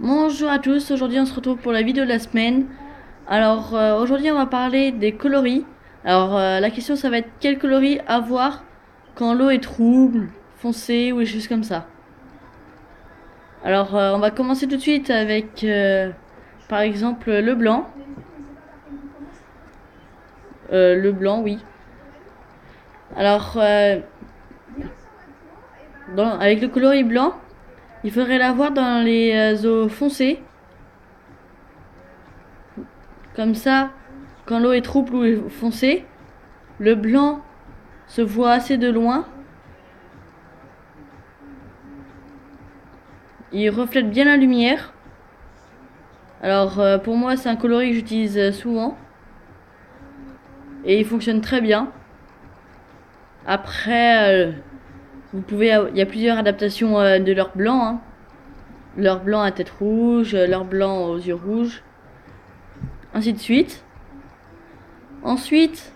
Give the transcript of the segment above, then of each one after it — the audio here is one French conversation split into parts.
Bonjour à tous, aujourd'hui on se retrouve pour la vidéo de la semaine. Alors aujourd'hui on va parler des coloris. Alors la question ça va être quel coloris avoir quand l'eau est trouble, foncée ou des choses comme ça. Alors on va commencer tout de suite avec par exemple le blanc. Le blanc, oui. Alors avec le coloris blanc, il faudrait l'avoir dans les eaux foncées. Comme ça, quand l'eau est trouble ou foncée, le blanc se voit assez de loin. Il reflète bien la lumière. Alors pour moi c'est un coloris que j'utilise souvent. Et il fonctionne très bien. Après, il y a plusieurs adaptations de leur blanc. Hein. Leur blanc à tête rouge, leur blanc aux yeux rouges. Ainsi de suite. Ensuite,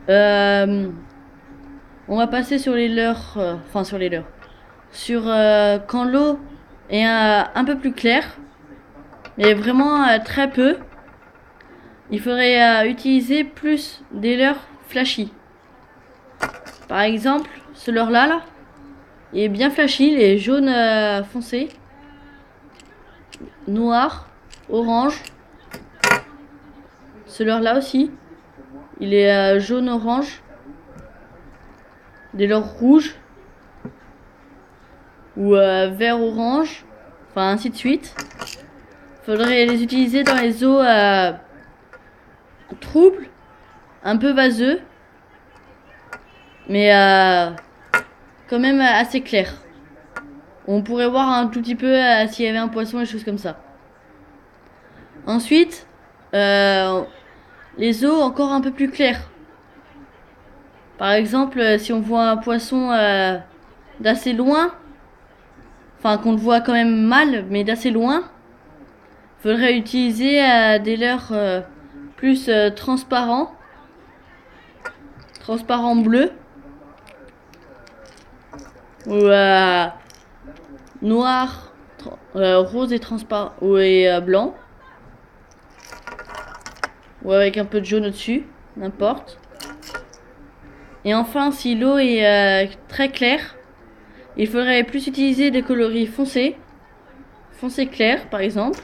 on va passer sur les leurres. Enfin sur les leurres. Sur quand l'eau est un peu plus claire. Mais vraiment très peu. Il faudrait utiliser plus des leurres flashy. Par exemple, ce leurre là, il est bien flashy, il est jaune foncé, noir, orange. Ce leurre là aussi, il est jaune orange. Des leurres rouges ou vert orange, enfin ainsi de suite. Faudrait les utiliser dans les eaux troubles, un peu vaseux, mais quand même assez clair. On pourrait voir un tout petit peu s'il y avait un poisson et des choses comme ça. Ensuite, les eaux encore un peu plus claires. Par exemple, si on voit un poisson d'assez loin, enfin qu'on le voit quand même mal, mais d'assez loin, faudrait utiliser des leurres plus transparents bleu ou noir, rose et transparent et blanc, ou avec un peu de jaune au-dessus, n'importe. Et enfin, si l'eau est très claire, il faudrait plus utiliser des coloris foncés, foncé clair par exemple.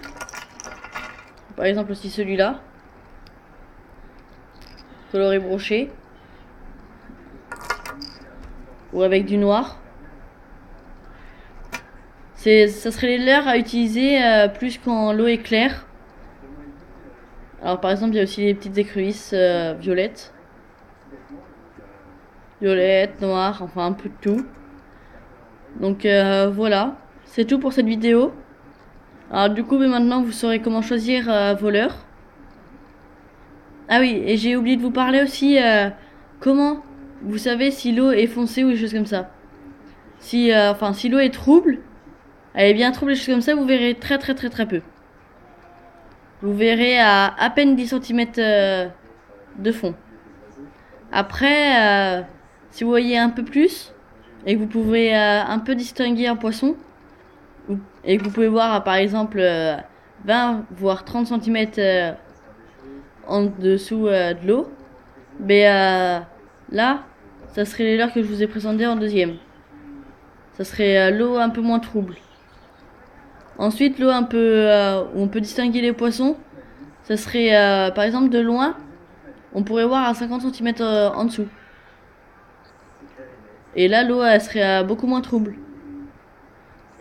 Par exemple aussi celui-là, coloris broché, ou avec du noir. Ça serait les leurres à utiliser plus quand l'eau est claire. Alors par exemple, il y a aussi les petites écrevisses violettes. Violette, noire, enfin un peu de tout. Donc voilà, c'est tout pour cette vidéo. Alors du coup, mais maintenant vous saurez comment choisir vos leurres. Ah oui, et j'ai oublié de vous parler aussi comment vous savez si l'eau est foncée ou des choses comme ça. Si l'eau est trouble, elle est bien trouble, des choses comme ça, vous verrez très peu. Vous verrez à peine 10 cm de fond. Après, si vous voyez un peu plus et que vous pouvez un peu distinguer un poisson et que vous pouvez voir par exemple 20 voire 30 cm en dessous de l'eau, là, ça serait les leurres que je vous ai présenté en deuxième. Ça serait l'eau un peu moins trouble. Ensuite, l'eau un peu où on peut distinguer les poissons, ça serait par exemple de loin, on pourrait voir à 50 cm en dessous. Et là, l'eau elle serait beaucoup moins trouble.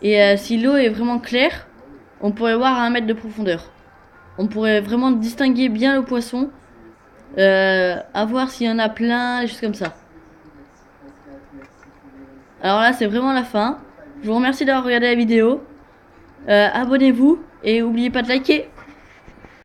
Et si l'eau est vraiment claire, on pourrait voir à 1 mètre de profondeur. On pourrait vraiment distinguer bien le poisson, à voir s'il y en a plein, des choses comme ça. Alors là, c'est vraiment la fin. Je vous remercie d'avoir regardé la vidéo. Abonnez-vous et n'oubliez pas de liker.